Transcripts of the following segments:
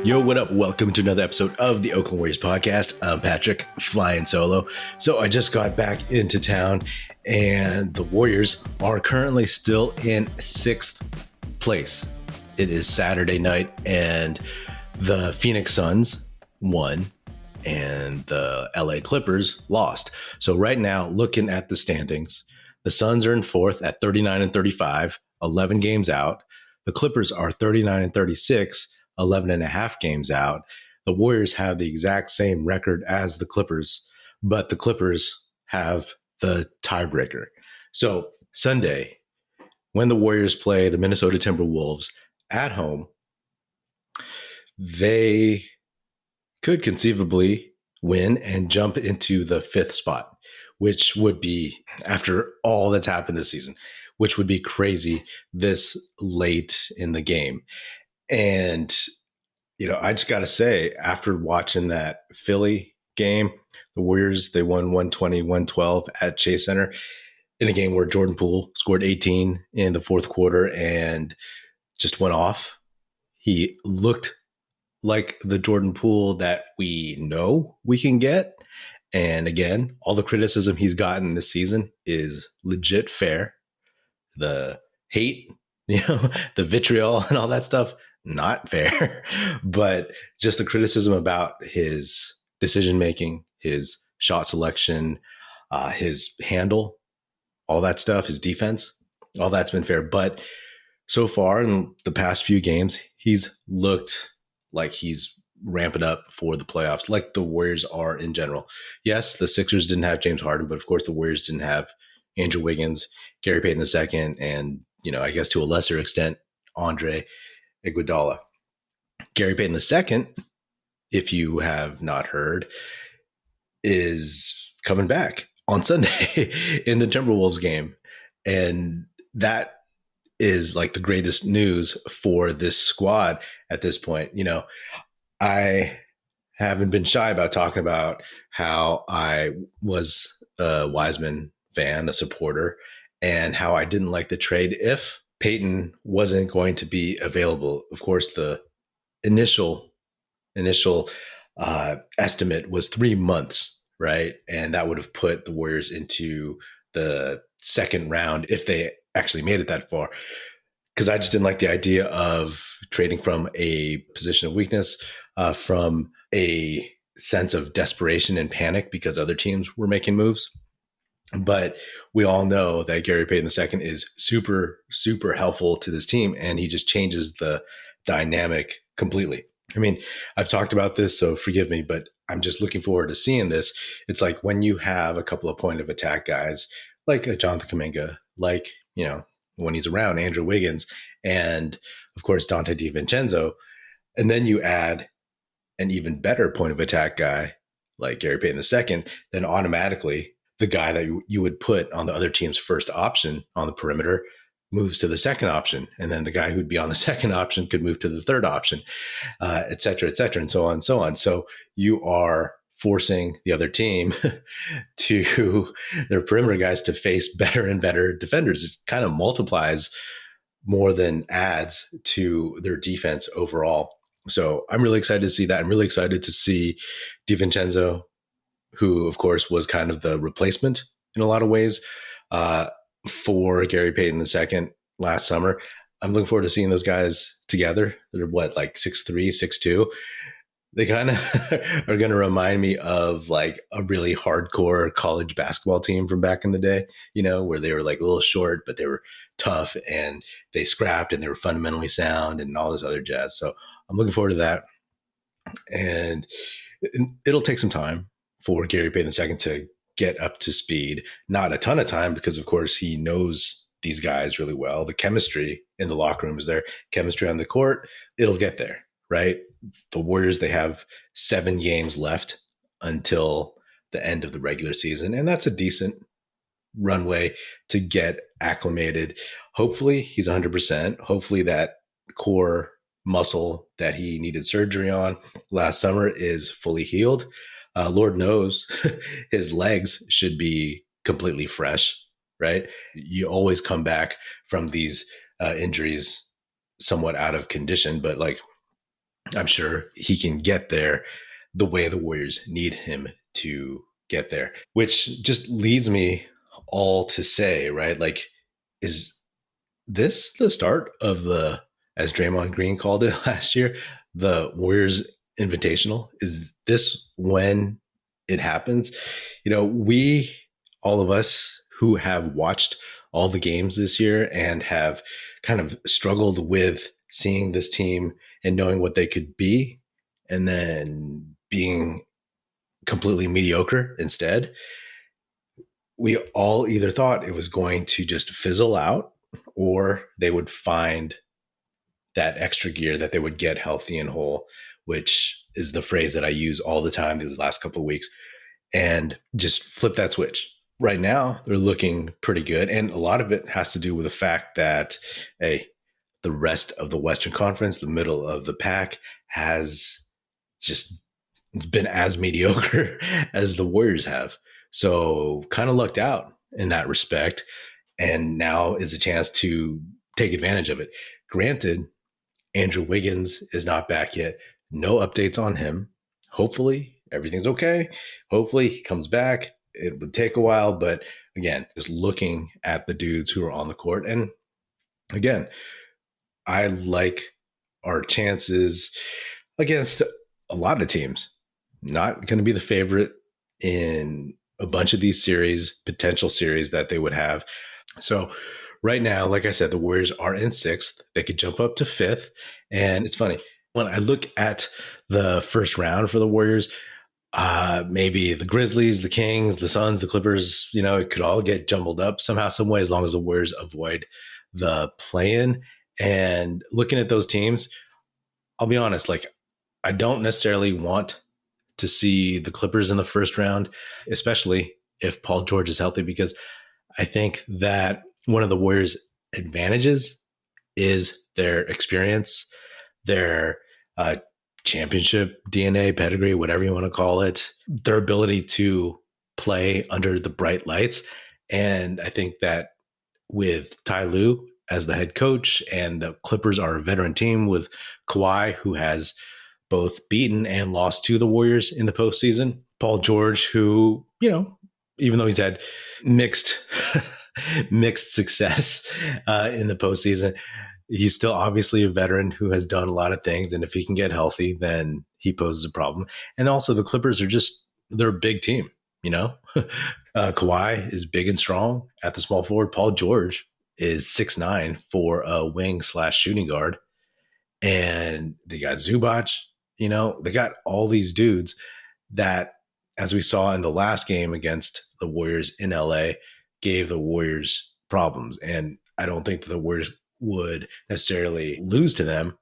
Yo, what up? Welcome to another episode of the Oakland Warriors podcast. I'm Patrick, flying solo. So I just got back into town, and the Warriors are currently still in sixth place. It is Saturday night, and the Phoenix Suns won, and the LA Clippers lost. So right now, looking at the standings, the Suns are in fourth at 39 and 35, 11 games out. The Clippers are 39 and 36, 11 and a half games out. The Warriors have the exact same record as the Clippers, but the Clippers have the tiebreaker. So Sunday, when the Warriors play the Minnesota Timberwolves at home, they could conceivably win and jump into the fifth spot, which would be, after all that's happened this season, which would be crazy this late in the game. And, I just got to say, after watching that Philly game, the Warriors, they won 120-112 at Chase Center in a game where Jordan Poole scored 18 in the fourth quarter and just went off. He looked like the Jordan Poole that we know we can get. And again, all the criticism he's gotten this season is legit fair. The hate, the vitriol and all that stuff, not fair. But just the criticism about his decision-making, his shot selection, his handle, all that stuff, his defense, all that's been fair. But so far in the past few games, he's looked like he's ramping up for the playoffs, like the Warriors are in general. Yes, the Sixers didn't have James Harden, but of course the Warriors didn't have Andrew Wiggins, Gary Payton II, and, I guess to a lesser extent, Andre Iguodala. Gary Payton II, if you have not heard, is coming back on Sunday in the Timberwolves game. And that is like the greatest news for this squad at this point. I haven't been shy about talking about how I was a Wiseman fan, a supporter, and how I didn't like the trade if Payton wasn't going to be available. Of course, the initial estimate was 3 months, right? And that would have put the Warriors into the second round if they actually made it that far. Because I just didn't like the idea of trading from a position of weakness, from a sense of desperation and panic because other teams were making moves. But we all know that Gary Payton II is super, super helpful to this team, and he just changes the dynamic completely. I mean, I've talked about this, so forgive me, but I'm just looking forward to seeing this. It's like when you have a couple of point of attack guys like Jonathan Kuminga, like, when he's around, Andrew Wiggins, and of course, Dante DiVincenzo, and then you add an even better point of attack guy like Gary Payton II, then automatically the guy that you would put on the other team's first option on the perimeter moves to the second option. And then the guy who'd be on the second option could move to the third option, et cetera, and so on and so on. So you are forcing the other team to their perimeter guys to face better and better defenders. It kind of multiplies more than adds to their defense overall. So I'm really excited to see that. I'm really excited to see DiVincenzo, who, of course, was kind of the replacement in a lot of ways for Gary Payton II last summer. I'm looking forward to seeing those guys together. They're like 6'3", 6'2". They kind of are going to remind me of like a really hardcore college basketball team from back in the day, where they were like a little short, but they were tough and they scrapped and they were fundamentally sound and all this other jazz. So I'm looking forward to that. And it'll take some time for Gary Payton II to get up to speed. Not a ton of time because, of course, he knows these guys really well. The chemistry in the locker room is there. Chemistry on the court, it'll get there, right? The Warriors, they have 7 games left until the end of the regular season, and that's a decent runway to get acclimated. Hopefully, he's 100%. Hopefully, that core muscle that he needed surgery on last summer is fully healed. Lord knows his legs should be completely fresh, right? You always come back from these injuries somewhat out of condition, but like I'm sure he can get there the way the Warriors need him to get there, which just leads me all to say, right? Like, is this the start of the, as Draymond Green called it last year, the Warriors Invitational? Is this when it happens? We, all of us who have watched all the games this year and have kind of struggled with seeing this team and knowing what they could be and then being completely mediocre instead, we all either thought it was going to just fizzle out or they would find that extra gear, that they would get healthy and whole, which is the phrase that I use all the time these last couple of weeks, and just flip that switch. Right now, they're looking pretty good. And a lot of it has to do with the fact that, hey, the rest of the Western Conference, the middle of the pack, has just, it's been as mediocre as the Warriors have. So kind of lucked out in that respect. And now is a chance to take advantage of it. Granted, Andrew Wiggins is not back yet. No updates on him. Hopefully everything's okay. Hopefully he comes back. It would take a while, but again, just looking at the dudes who are on the court. And again, I like our chances against a lot of teams. Not going to be the favorite in a bunch of these series, potential series that they would have. So right now, like I said, the Warriors are in sixth. They could jump up to fifth. And it's funny, when I look at the first round for the Warriors, maybe the Grizzlies, the Kings, the Suns, the Clippers, it could all get jumbled up somehow, some way, as long as the Warriors avoid the play-in. And looking at those teams, I'll be honest, like, I don't necessarily want to see the Clippers in the first round, especially if Paul George is healthy, because I think that one of the Warriors' advantages is their experience, their championship DNA, pedigree, whatever you want to call it, their ability to play under the bright lights. And I think that with Ty Lue as the head coach, and the Clippers are a veteran team with Kawhi, who has both beaten and lost to the Warriors in the postseason. Paul George, who, even though he's had mixed success in the postseason, he's still obviously a veteran who has done a lot of things. And if he can get healthy, then he poses a problem. And also the Clippers are they're a big team, Kawhi is big and strong at the small forward. Paul George is 6'9" for a wing / shooting guard. And they got Zubac, they got all these dudes that, as we saw in the last game against the Warriors in LA, gave the Warriors problems. And I don't think that the Warriors would necessarily lose to them,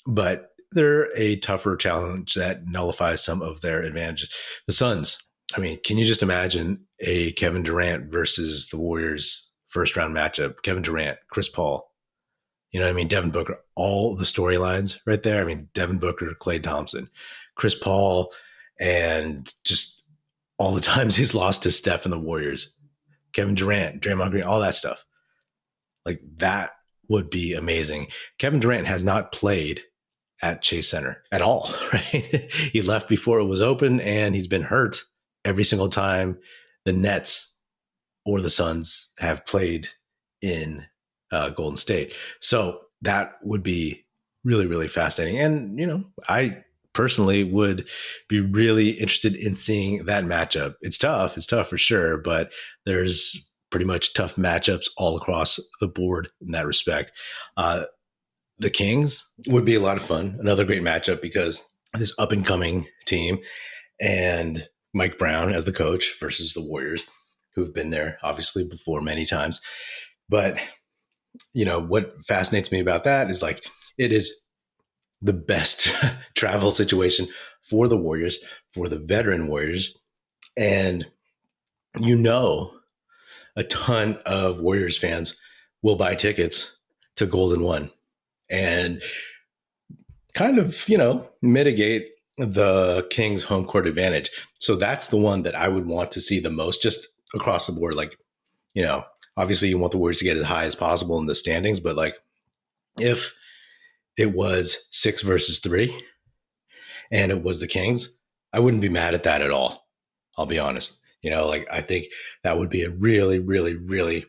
but they're a tougher challenge that nullifies some of their advantages. The Suns, I mean, can you just imagine a Kevin Durant versus the Warriors first round matchup? Kevin Durant, Chris Paul, Devin Booker, all the storylines right there. I mean, Devin Booker, Klay Thompson, Chris Paul, and just all the times he's lost to Steph and the Warriors, Kevin Durant, Draymond Green, all that stuff. Like, that would be amazing. Kevin Durant has not played at Chase Center at all, right? He left before it was open, and he's been hurt every single time the Nets or the Suns have played in Golden State. So that would be really, really fascinating. And, I personally would be really interested in seeing that matchup. It's tough for sure, but there's pretty much tough matchups all across the board in that respect. The Kings would be a lot of fun. Another great matchup because this up and coming team and Mike Brown as the coach versus the Warriors, who've been there obviously before many times. But what fascinates me about that is, like, it is the best travel situation for the Warriors, for the veteran Warriors. And a ton of Warriors fans will buy tickets to Golden One and kind of, mitigate the Kings' home court advantage. So that's the one that I would want to see the most, just across the board. Like, obviously you want the Warriors to get as high as possible in the standings, but like, if it was 6 versus 3, and it was the Kings, I wouldn't be mad at that at all. I'll be honest. Like I think that would be a really, really, really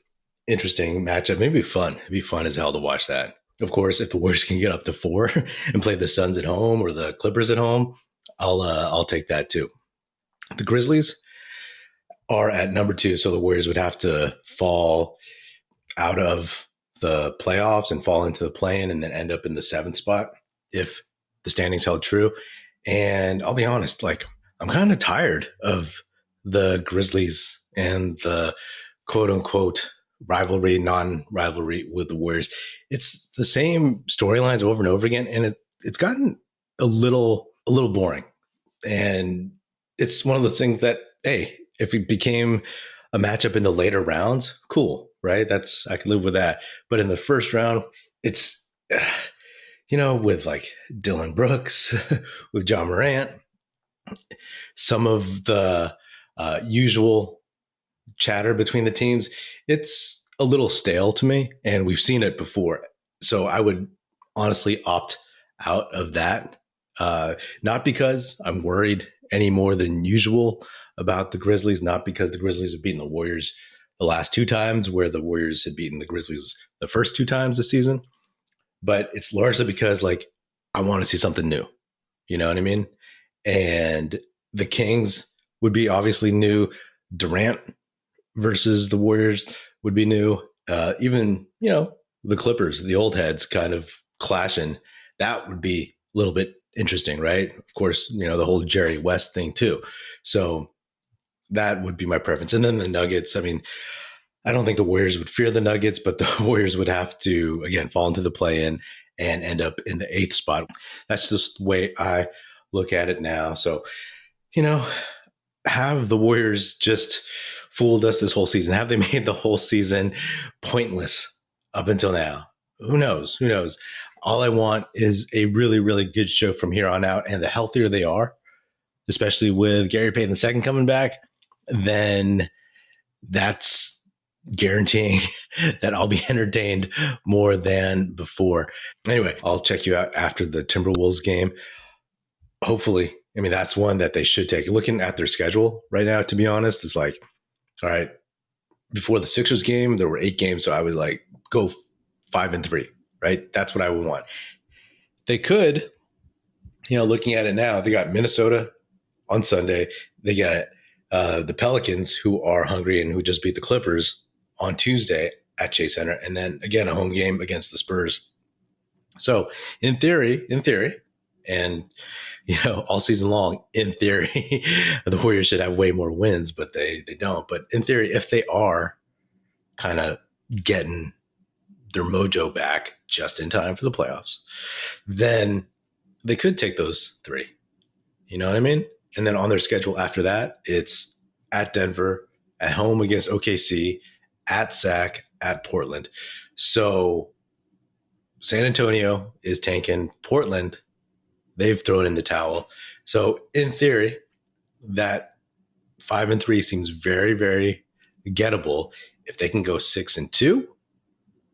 interesting matchup. Maybe fun. It'd be fun as hell to watch that. Of course, if the Warriors can get up to 4 and play the Suns at home or the Clippers at home, I'll take that too. The Grizzlies are at number 2, so the Warriors would have to fall out of the playoffs and fall into the play-in and then end up in the 7th spot if the standings held true. And I'll be honest, like I'm kind of tired of the Grizzlies and the quote unquote rivalry, non-rivalry with the Warriors. It's the same storylines over and over again, and it's gotten a little boring. And it's one of those things that, hey, if it became a matchup in the later rounds, cool, right? I can live with that. But in the first round, it's with like Dylan Brooks, with John Morant, some of the usual chatter between the teams, it's a little stale to me, and we've seen it before. So I would honestly opt out of that. Not because I'm worried any more than usual about the Grizzlies, not because the Grizzlies have beaten the Warriors the last 2 times, where the Warriors had beaten the Grizzlies the first 2 times this season, but it's largely because like I want to see something new. You know what I mean? And the Kings would be obviously new. Durant versus the Warriors would be new. Even, the Clippers, the old heads kind of clashing. That would be a little bit interesting, right? Of course, the whole Jerry West thing too. So that would be my preference. And then the Nuggets, I mean, I don't think the Warriors would fear the Nuggets, but the Warriors would have to, again, fall into the play-in and end up in the 8th spot. That's just the way I look at it now. So, have the Warriors just fooled us this whole season? Have they made the whole season pointless up until now? Who knows? All I want is a really, really good show from here on out. And the healthier they are, especially with Gary Payton II coming back, then that's guaranteeing that I'll be entertained more than before. Anyway, I'll check you out after the Timberwolves game. Hopefully, I mean, that's one that they should take. Looking at their schedule right now, to be honest, it's like, all right, before the Sixers game, there were 8 games. So I would like go 5-3, right? That's what I would want. They could, looking at it now, they got Minnesota on Sunday. They got the Pelicans, who are hungry and who just beat the Clippers on Tuesday at Chase Center. And then again, a home game against the Spurs. So in theory, and all season long, in theory, the Warriors should have way more wins, but they don't. But in theory, if they are kind of getting their mojo back just in time for the playoffs, then they could take those 3. You know what I mean? And then on their schedule after that, it's at Denver, at home against OKC, at SAC, at Portland. So San Antonio is tanking. Portland, they've thrown in the towel. So in theory, that 5-3 seems very, very gettable. If they can go 6-2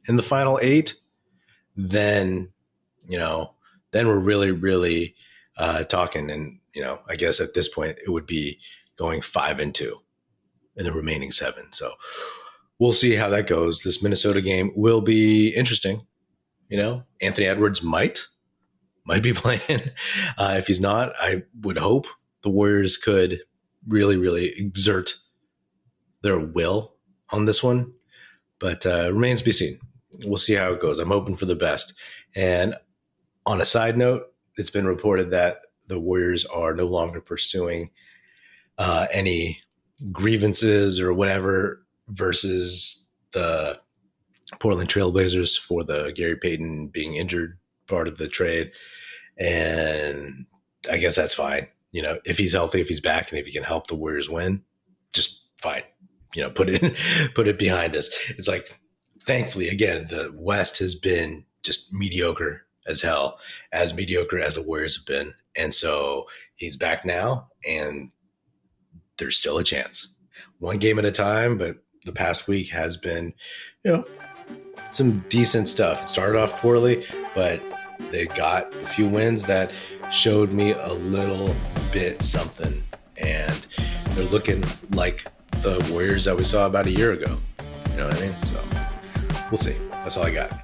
in the final 8, then, then we're really, really talking. And, I guess at this point it would be going 5-2 in the remaining 7. So we'll see how that goes. This Minnesota game will be interesting. Anthony Edwards might be playing. If he's not, I would hope the Warriors could really, really exert their will on this one. But remains to be seen. We'll see how it goes. I'm hoping for the best. And on a side note, it's been reported that the Warriors are no longer pursuing any grievances or whatever versus the Portland Trailblazers for the Gary Payton being injured part of the trade. And I guess that's fine. If he's healthy, if he's back, and if he can help the Warriors win, just fine. Put it behind us. It's like, thankfully, again, the West has been just mediocre as hell, as mediocre as the Warriors have been. And so he's back now, and there's still a chance. One game at a time, but the past week has been, some decent stuff. It started off poorly, but they got a few wins that showed me a little bit something, and they're looking like the Warriors that we saw about a year ago. You know what I mean? So we'll see. That's all I got.